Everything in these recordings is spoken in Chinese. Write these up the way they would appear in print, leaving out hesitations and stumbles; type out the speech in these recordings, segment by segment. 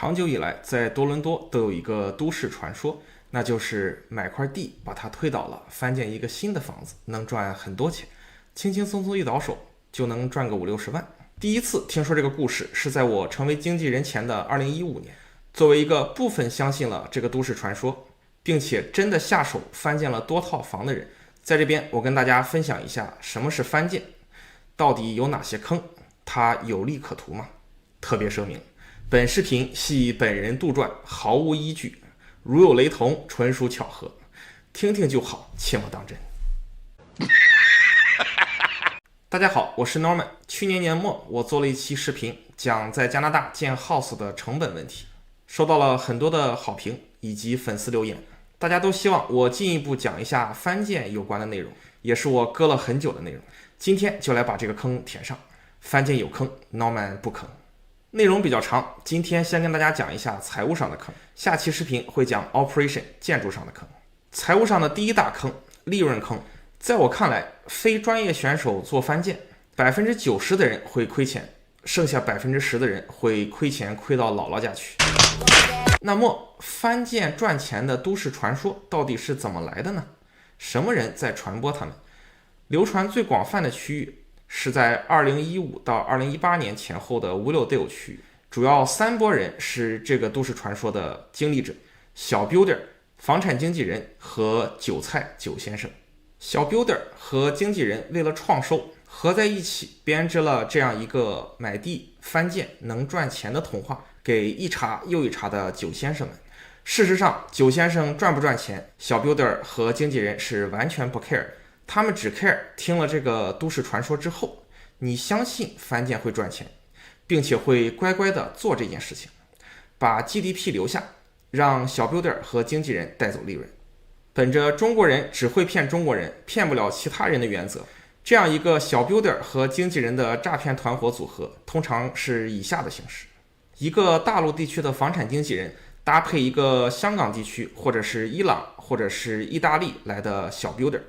长久以来，在多伦多都有一个都市传说，那就是买块地把它推倒了，翻建一个新的房子，能赚很多钱，轻轻松松一倒手就能赚个50-60万。第一次听说这个故事是在我成为经纪人前的2015年。作为一个部分相信了这个都市传说，并且真的下手翻建了多套房的人，在这边我跟大家分享一下什么是翻建，到底有哪些坑，它有利可图吗？特别声明，本视频系本人杜撰，毫无依据，如有雷同，纯属巧合，听听就好，切莫当真。大家好，我是 Norman。 去年年末我做了一期视频，讲在加拿大建 house 的成本问题，收到了很多的好评以及粉丝留言，大家都希望我进一步讲一下翻建有关的内容，也是我搁了很久的内容。今天就来把这个坑填上。翻建有坑， Norman 不坑。内容比较长，今天先跟大家讲一下财务上的坑，下期视频会讲 operation 建筑上的坑。财务上的第一大坑，利润坑。在我看来，非专业选手做翻建，90%的人会亏钱，剩下10%的人会亏钱亏到姥姥家去。那么翻建赚钱的都市传说到底是怎么来的呢？什么人在传播他们？流传最广泛的区域是在2015到2018年前后的Willowdale区域，主要3波人是这个都市传说的经历者：小 builder、房产经纪人和韭菜九先生。小 builder 和经纪人为了创收，合在一起编织了这样一个买地翻建能赚钱的童话，给一茬又一茬的九先生们。事实上，九先生赚不赚钱，小 builder 和经纪人是完全不 care， 他们只 care 听了这个都市传说之后，你相信翻建会赚钱，并且会乖乖的做这件事情，把 GDP 留下，让小 builder 和经纪人带走利润。本着中国人只会骗中国人，骗不了其他人的原则，这样一个小 builder 和经纪人的诈骗团伙组合，通常是以下的形式：一个大陆地区的房产经纪人搭配一个香港地区或者是伊朗或者是意大利来的小 builder，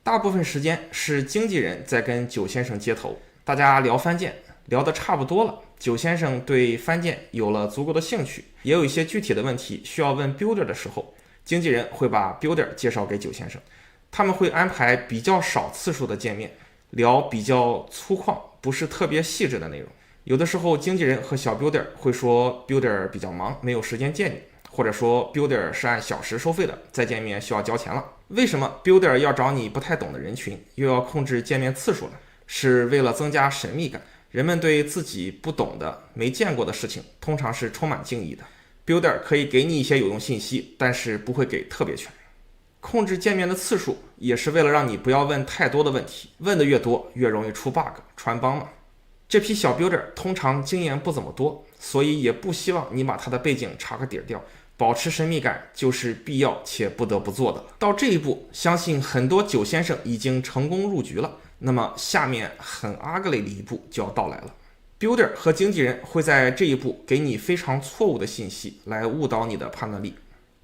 大部分时间是经纪人在跟九先生接头，大家聊翻建聊得差不多了，九先生对翻建有了足够的兴趣，也有一些具体的问题需要问 builder 的时候，经纪人会把 builder 介绍给九先生，他们会安排比较少次数的见面，聊比较粗犷不是特别细致的内容。有的时候经纪人和小 builder 会说 builder 比较忙，没有时间见你，或者说 builder 是按小时收费的，再见面需要交钱了。为什么 builder 要找你不太懂的人群，又要控制见面次数呢？是为了增加神秘感。人们对自己不懂的没见过的事情通常是充满敬意的， builder 可以给你一些有用信息，但是不会给特别全。控制见面的次数也是为了让你不要问太多的问题，问的越多越容易出 bug 穿帮嘛。这批小 builder 通常经验不怎么多，所以也不希望你把他的背景查个底儿掉，保持神秘感就是必要且不得不做的了。到这一步，相信很多九先生已经成功入局了。那么下面很ugly的一步就要到来了。builder 和经纪人会在这一步给你非常错误的信息，来误导你的判断力。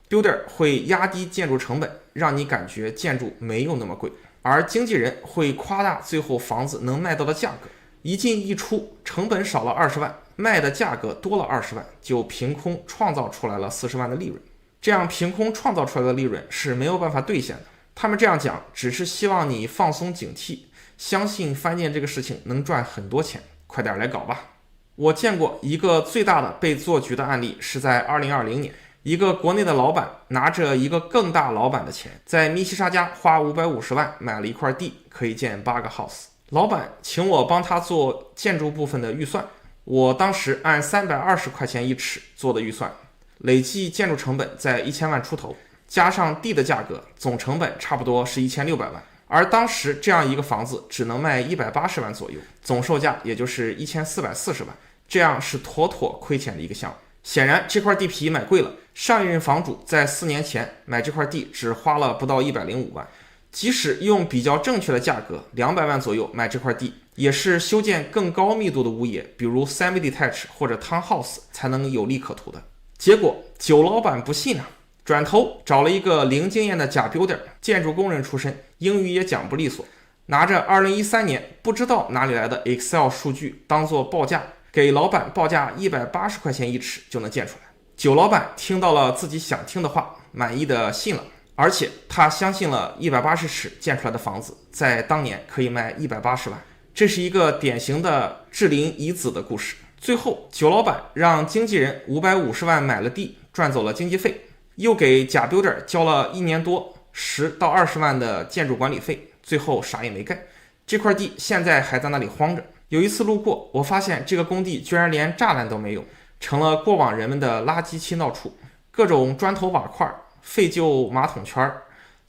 builder 会压低建筑成本，让你感觉建筑没有那么贵，而经纪人会夸大最后房子能卖到的价格，一进一出，成本少了20万，卖的价格多了20万，就凭空创造出来了40万的利润。这样凭空创造出来的利润是没有办法兑现的。他们这样讲只是希望你放松警惕，相信翻建这个事情能赚很多钱，快点来搞吧。我见过一个最大的被做局的案例，是在2020年，一个国内的老板拿着一个更大老板的钱，在密西沙加花550万买了一块地，可以建8个 house。 老板请我帮他做建筑部分的预算，我当时按320块钱一尺做的预算，累计建筑成本在1000万出头，加上地的价格，总成本差不多是1600万。而当时这样一个房子只能卖180万左右，总售价也就是1440万，这样是妥妥亏钱的一个项目。显然这块地皮买贵了，上一任房主在4年前买这块地只花了不到105万，即使用比较正确的价格200万左右买这块地，也是修建更高密度的物业，比如 semi-detached 或者 townhouse 才能有利可图的。结果九老板不信啊，转头找了一个零经验的假 builder， 建筑工人出身，英语也讲不利索，拿着2013年不知道哪里来的 Excel 数据当做报价，给老板报价180块钱一尺就能建出来。酒老板听到了自己想听的话，满意的信了，而且他相信了180尺建出来的房子在当年可以卖180万。这是一个典型的至邻遗子的故事。最后酒老板让经纪人550万买了地，赚走了经纪费，又给假 builder 交了1年多10到20万的建筑管理费，最后啥也没盖。这块地现在还在那里荒着。有一次路过，我发现这个工地居然连栅栏都没有，成了过往人们的垃圾倾倒处，各种砖头瓦块、废旧马桶圈、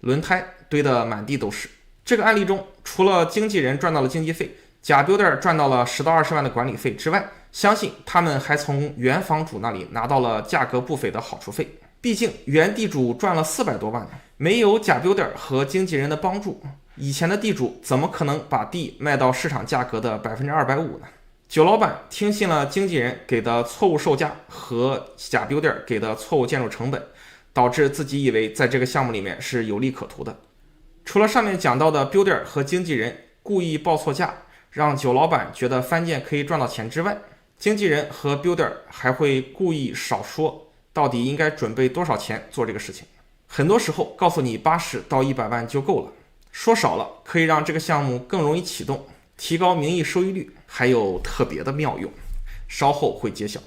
轮胎堆得满地都是。这个案例中，除了经纪人赚到了经纪费，假 builder 赚到了10到20万的管理费之外，相信他们还从原房主那里拿到了价格不菲的好处费。毕竟原地主赚了400多万，没有假 builder 和经纪人的帮助，以前的地主怎么可能把地卖到市场价格的250%呢？酒老板听信了经纪人给的错误售价和假 builder 给的错误建筑成本，导致自己以为在这个项目里面是有利可图的。除了上面讲到的 builder 和经纪人故意报错价，让酒老板觉得翻建可以赚到钱之外，经纪人和 builder 还会故意少说到底应该准备多少钱做这个事情。很多时候告诉你80到100万就够了，说少了可以让这个项目更容易启动，提高名义收益率，还有特别的妙用，稍后会揭晓。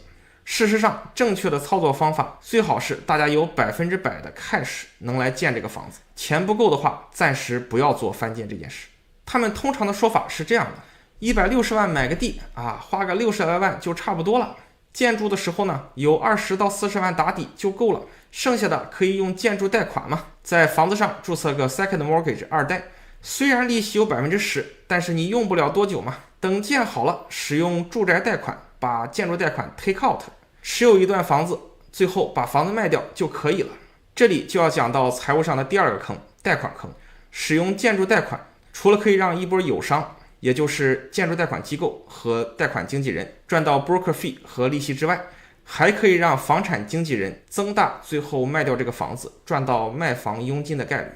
事实上，正确的操作方法最好是大家有100%的 cash 能来建这个房子，钱不够的话，暂时不要做翻建这件事。他们通常的说法是这样的：160万买个地啊，花个60来万就差不多了。建筑的时候呢，有20到40万打底就够了，剩下的可以用建筑贷款嘛，在房子上注册个 second mortgage 二贷，虽然利息有10%，但是你用不了多久嘛，等建好了，使用住宅贷款把建筑贷款 take out， 持有一段房子，最后把房子卖掉就可以了。这里就要讲到财务上的第二个坑，贷款坑。使用建筑贷款，除了可以让一波友商，也就是建筑贷款机构和贷款经纪人赚到 broker fee 和利息之外，还可以让房产经纪人增大最后卖掉这个房子赚到卖房佣金的概率。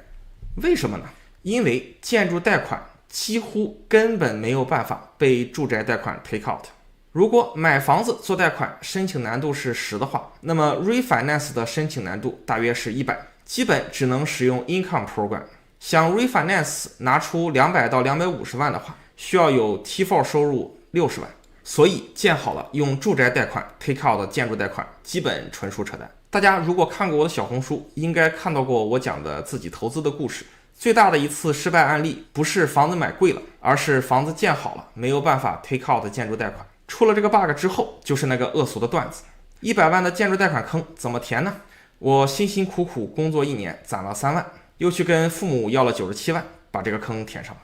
为什么呢？因为建筑贷款几乎根本没有办法被住宅贷款 take out。如果买房子做贷款申请难度是10的话，那么 refinance 的申请难度大约是100，基本只能使用 income program。想 refinance 拿出200到250万的话，需要有 T4 收入60万，所以建好了用住宅贷款 take out 的建筑贷款基本纯属扯淡。大家如果看过我的小红书，应该看到过我讲的自己投资的故事。最大的一次失败案例不是房子买贵了，而是房子建好了没有办法 take out 的建筑贷款。出了这个 bug 之后，就是那个恶俗的段子，100万的建筑贷款坑怎么填呢？我辛辛苦苦工作1年攒了3万，又去跟父母要了97万，把这个坑填上了。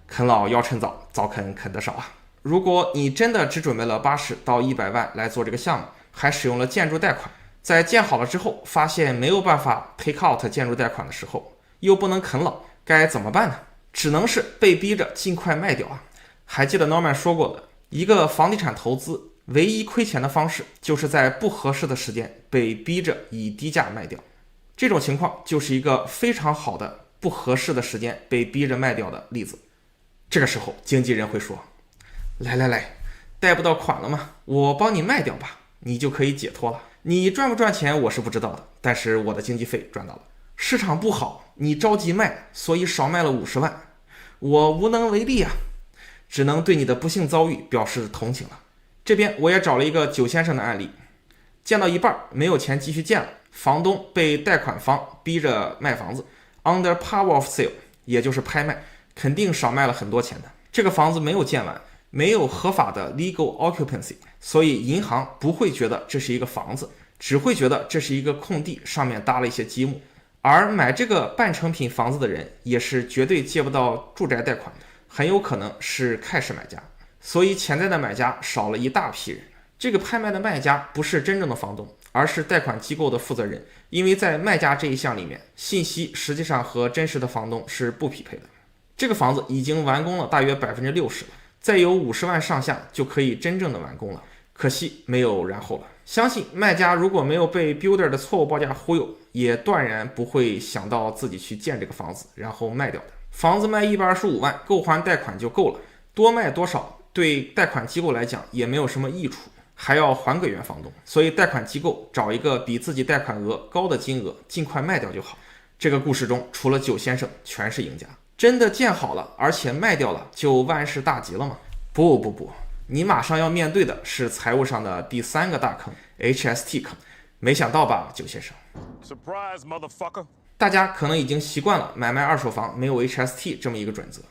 啃老要趁早，早啃啃得少啊！如果你真的只准备了80到100万来做这个项目，还使用了建筑贷款，在建好了之后发现没有办法 take out 建筑贷款的时候，又不能啃老，该怎么办呢？只能是被逼着尽快卖掉啊！还记得 Norman 说过的，一个房地产投资唯一亏钱的方式，就是在不合适的时间被逼着以低价卖掉。这种情况就是一个非常好的不合适的时间被逼着卖掉的例子。这个时候经纪人会说，来，贷不到款了吗？我帮你卖掉吧，你就可以解脱了。你赚不赚钱我是不知道的，但是我的经纪费赚到了。市场不好，你着急卖，所以少卖了50万，我无能为力啊，只能对你的不幸遭遇表示同情了。这边我也找了一个9先生的案例，建到一半没有钱继续建了，房东被贷款方逼着卖房子 under power of sale， 也就是拍卖，肯定少卖了很多钱的。这个房子没有建完，没有合法的 legal occupancy， 所以银行不会觉得这是一个房子，只会觉得这是一个空地，上面搭了一些积木。而买这个半成品房子的人也是绝对借不到住宅贷款的，很有可能是cash买家，所以潜在的买家少了一大批人。这个拍卖的卖家不是真正的房东，而是贷款机构的负责人，因为在卖家这一项里面，信息实际上和真实的房东是不匹配的。这个房子已经完工了大约60%了，再有50万上下就可以真正的完工了，可惜没有然后了。相信卖家如果没有被 builder 的错误报价忽悠，也断然不会想到自己去建这个房子然后卖掉的。房子卖125万够还贷款就够了，多卖多少对贷款机构来讲也没有什么益处，还要还给原房东，所以贷款机构找一个比自己贷款额高的金额，尽快卖掉就好。这个故事中，除了九先生，全是赢家。真的建好了，而且卖掉了，就万事大吉了吗？不，你马上要面对的是财务上的第3个大坑 HST 坑。没想到吧，九先生？ Surprise, motherfucker！ 大家可能已经习惯了买卖二手房没有 HST 这么一个准则，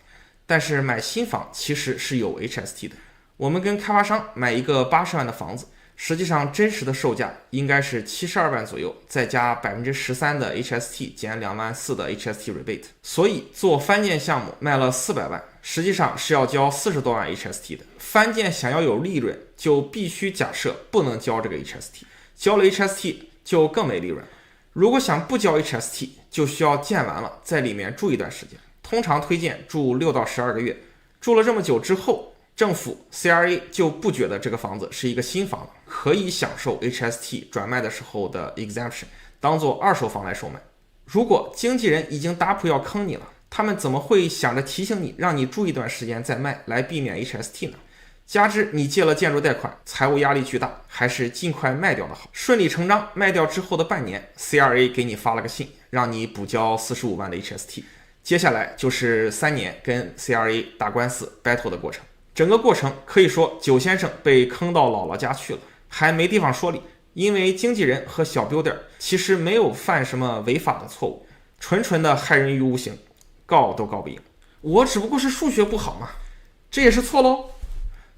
但是买新房其实是有 HST 的。我们跟开发商买一个80万的房子，实际上真实的售价应该是72万左右，再加13%的 HST 减2万4的 HST rebate， 所以做翻建项目卖了400万，实际上是要交40多万 HST 的。翻建想要有利润，就必须假设不能交这个 HST， 交了 HST 就更没利润了。如果想不交 HST， 就需要建完了在里面住一段时间，通常推荐住6到12个月。住了这么久之后，政府 CRA 就不觉得这个房子是一个新房了，可以享受 HST 转卖的时候的 exemption， 当做二手房来售卖。如果经纪人已经打谱要坑你了，他们怎么会想着提醒你让你住一段时间再卖来避免 HST 呢？加之你借了建筑贷款，财务压力巨大，还是尽快卖掉的好。顺理成章，卖掉之后的半年 CRA 给你发了个信，让你补交45万的 HST。 接下来就是3年跟 CRA 打官司 battle 的过程。整个过程可以说九先生被坑到姥姥家去了，还没地方说理。因为经纪人和小 builder 其实没有犯什么违法的错误，纯纯的害人于无形，告都告不赢。我只不过是数学不好嘛，这也是错喽。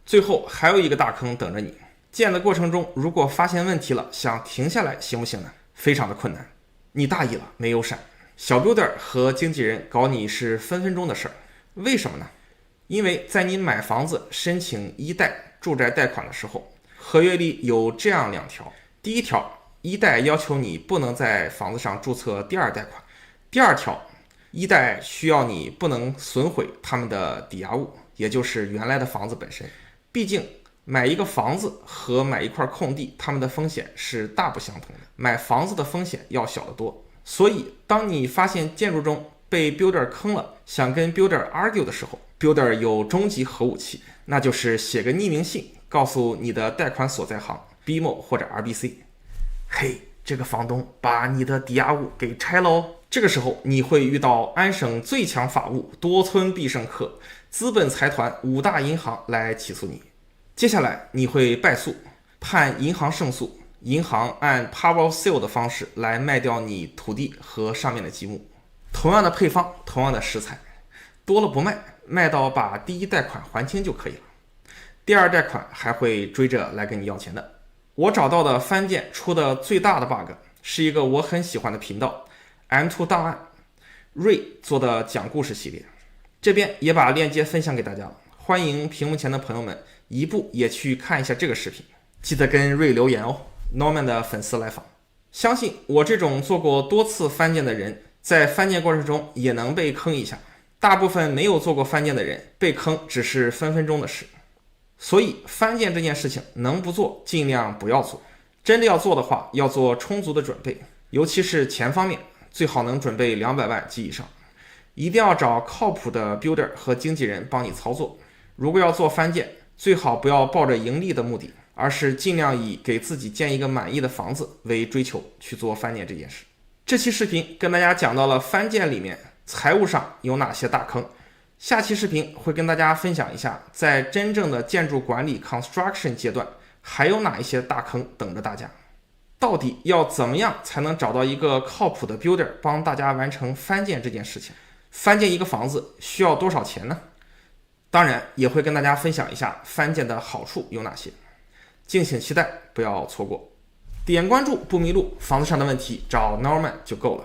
最后还有一个大坑等着你，建的过程中如果发现问题了，想停下来行不行呢？非常的困难。你大意了，没有闪。小 builder 和经纪人搞你是分分钟的事儿。为什么呢？因为在你买房子申请一贷住宅贷款的时候，合约里有这样2条。第一条，一贷要求你不能在房子上注册第二贷款。第二条，一贷需要你不能损毁他们的抵押物，也就是原来的房子本身。毕竟买一个房子和买一块空地，他们的风险是大不相同的，买房子的风险要小得多。所以当你发现建筑中被 builder 坑了，想跟 builder argue 的时候， builder 有终极核武器，那就是写个匿名信告诉你的贷款所在行 BMO 或者 RBC， 嘿，这个房东把你的抵押物给拆了哦。这个时候你会遇到安省最强法务多村必胜客资本财团5大银行来起诉你。接下来你会败诉，判银行胜诉，银行按 power of sale 的方式来卖掉你土地和上面的积木。同样的配方，同样的食材，多了不卖，卖到把第一贷款还清就可以了。第二贷款还会追着来跟你要钱的。我找到的翻建出的最大的 bug 是一个我很喜欢的频道 M2 档案，瑞做的讲故事系列，这边也把链接分享给大家了，欢迎屏幕前的朋友们一步也去看一下这个视频，记得跟瑞留言哦。 Norman 的粉丝来访，相信我这种做过多次翻建的人，在翻建过程中也能被坑一下。大部分没有做过翻建的人被坑只是分分钟的事，所以翻建这件事情能不做尽量不要做，真的要做的话要做充足的准备，尤其是钱方面最好能准备200万及以上，一定要找靠谱的 builder 和经纪人帮你操作。如果要做翻建，最好不要抱着盈利的目的，而是尽量以给自己建一个满意的房子为追求去做翻建这件事。这期视频跟大家讲到了翻建里面财务上有哪些大坑，下期视频会跟大家分享一下在真正的建筑管理 construction 阶段还有哪一些大坑等着大家。到底要怎么样才能找到一个靠谱的 builder 帮大家完成翻建这件事情？翻建一个房子需要多少钱呢？当然也会跟大家分享一下翻建的好处有哪些，敬请期待，不要错过。点关注不迷路，房子上的问题找 Norman 就够了。